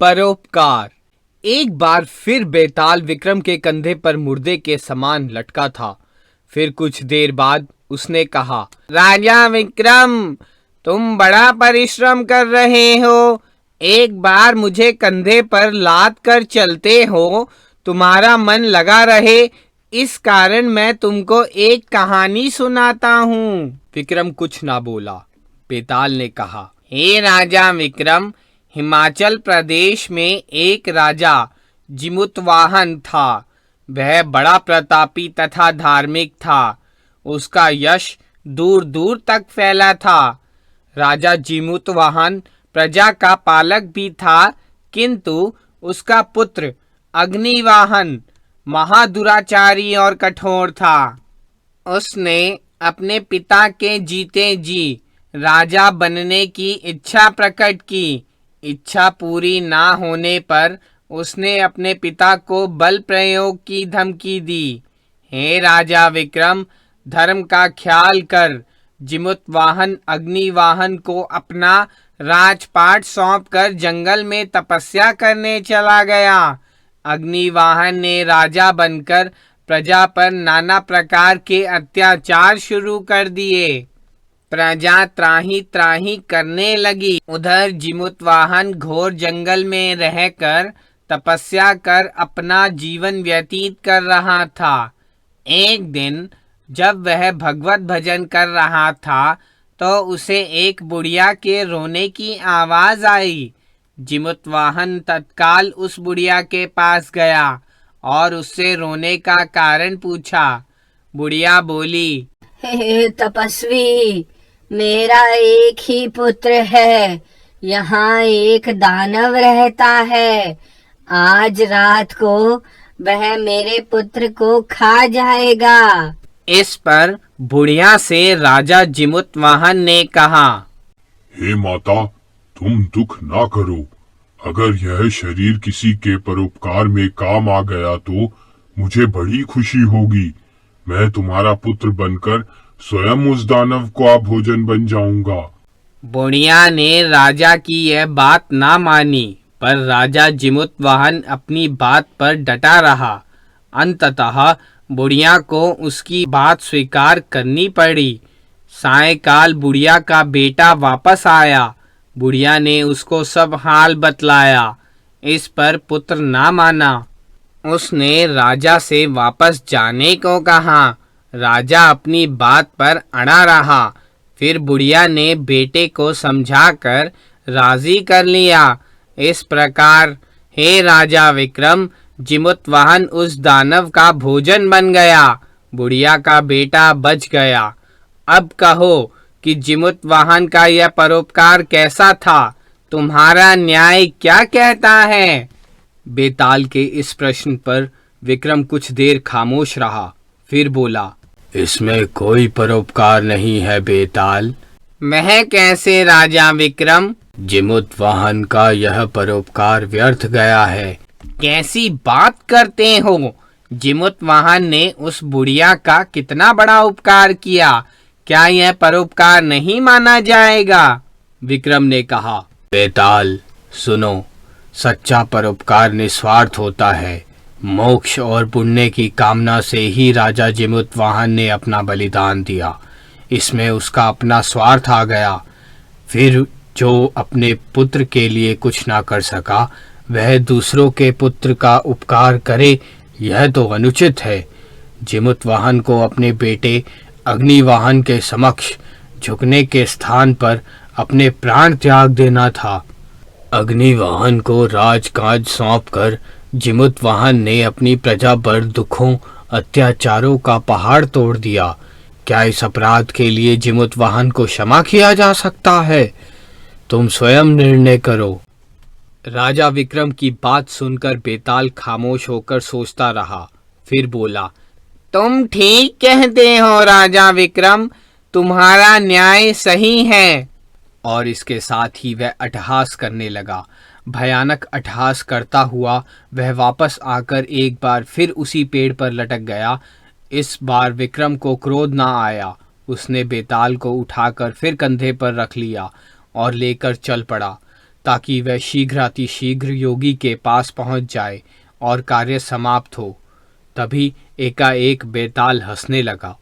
परोपकार। एक बार फिर बेताल विक्रम के कंधे पर मुर्दे के समान लटका था। फिर कुछ देर बाद उसने कहा, राजा विक्रम, तुम बड़ा परिश्रम कर रहे हो। एक बार मुझे कंधे पर लाद कर चलते हो, तुम्हारा मन लगा रहे, इस कारण मैं तुमको एक कहानी सुनाता हूँ। विक्रम कुछ ना बोला। बेताल ने कहा, हे राजा विक्रम, हिमाचल प्रदेश में एक राजा जिमुतवाहन था। वह बड़ा प्रतापी तथा धार्मिक था। उसका यश दूर दूर तक फैला था। राजा जिमुतवाहन प्रजा का पालक भी था, किंतु उसका पुत्र अग्निवाहन महादुराचारी और कठोर था। उसने अपने पिता के जीते जी राजा बनने की इच्छा प्रकट की। इच्छा पूरी ना होने पर उसने अपने पिता को बल प्रयोग की धमकी दी। हे राजा विक्रम, धर्म का ख्याल कर। जिमुतवाहन अग्निवाहन को अपना राजपाट सौंपकर जंगल में तपस्या करने चला गया। अग्निवाहन ने राजा बनकर प्रजा पर नाना प्रकार के अत्याचार शुरू कर दिए। प्रजा त्राही त्राही करने लगी। उधर जिमुतवाहन घोर जंगल में रहकर तपस्या कर अपना जीवन व्यतीत कर रहा था। एक दिन जब वह भगवत भजन कर रहा था तो उसे एक बुढ़िया के रोने की आवाज आई। जिमुतवाहन तत्काल उस बुढ़िया के पास गया और उससे रोने का कारण पूछा। बुढ़िया बोली, हे तपस्वी, मेरा एक ही पुत्र है। यहाँ एक दानव रहता है। आज रात को वह मेरे पुत्र को खा जाएगा। इस पर बुढ़िया से राजा जिमुतवाहन ने कहा, हे माता, तुम दुख ना करो। अगर यह शरीर किसी के परोपकार में काम आ गया तो मुझे बड़ी खुशी होगी। मैं तुम्हारा पुत्र बनकर स्वयं उस दानव का भोजन बन जाऊंगा। बुढ़िया ने राजा की यह बात ना मानी, पर राजा जिमुतवाहन अपनी बात पर डटा रहा। अंततः बुढ़िया को उसकी बात स्वीकार करनी पड़ी। सायंकाल बुढ़िया का बेटा वापस आया। बुढ़िया ने उसको सब हाल बतलाया। इस पर पुत्र ना माना। उसने राजा से वापस जाने को कहा। राजा अपनी बात पर अड़ा रहा। फिर बुढ़िया ने बेटे को समझाकर राजी कर लिया। इस प्रकार हे राजा विक्रम, जिमुतवाहन उस दानव का भोजन बन गया। बुढ़िया का बेटा बच गया। अब कहो कि जिमुतवाहन का यह परोपकार कैसा था? तुम्हारा न्याय क्या कहता है? बेताल के इस प्रश्न पर विक्रम कुछ देर खामोश रहा। फिर बोला, इसमें कोई परोपकार नहीं है बेताल। मैं कैसे राजा विक्रम? जिमुतवाहन का यह परोपकार व्यर्थ गया है। कैसी बात करते हो? जिमुतवाहन ने उस बुढ़िया का कितना बड़ा उपकार किया, क्या यह परोपकार नहीं माना जाएगा? विक्रम ने कहा, बेताल सुनो, सच्चा परोपकार निस्वार्थ होता है। मोक्ष और पुण्य की कामना से ही राजा जिमुतवाहन ने अपना बलिदान दिया। इसमें उसका अपना स्वार्थ आ गया। फिर जो अपने पुत्र के लिए कुछ ना कर सका, वह दूसरों के पुत्र का उपकार करे, यह तो अनुचित है। जिमुतवाहन को अपने बेटे अग्निवाहन के समक्ष झुकने के स्थान पर अपने प्राण त्याग देना था। अग्निवाहन को राजकाज सौंपकर जिमुतवाहन ने अपनी प्रजा पर दुखों अत्याचारों का पहाड़ तोड़ दिया। क्या इस अपराध के लिए जिमुतवाहन को क्षमा किया जा सकता है? तुम स्वयं निर्णय करो। राजा विक्रम की बात सुनकर बेताल खामोश होकर सोचता रहा। फिर बोला, तुम ठीक कहते हो राजा विक्रम, तुम्हारा न्याय सही है। और इसके साथ ही वह अट्टहास करने लगा। भयानक अट्टहास करता हुआ वह वापस आकर एक बार फिर उसी पेड़ पर लटक गया। इस बार विक्रम को क्रोध ना आया। उसने बेताल को उठाकर फिर कंधे पर रख लिया और लेकर चल पड़ा। ताकि वह शीघ्रातिशीघ्र योगी के पास पहुंच जाए और कार्य समाप्त हो। तभी एकाएक बेताल हंसने लगा।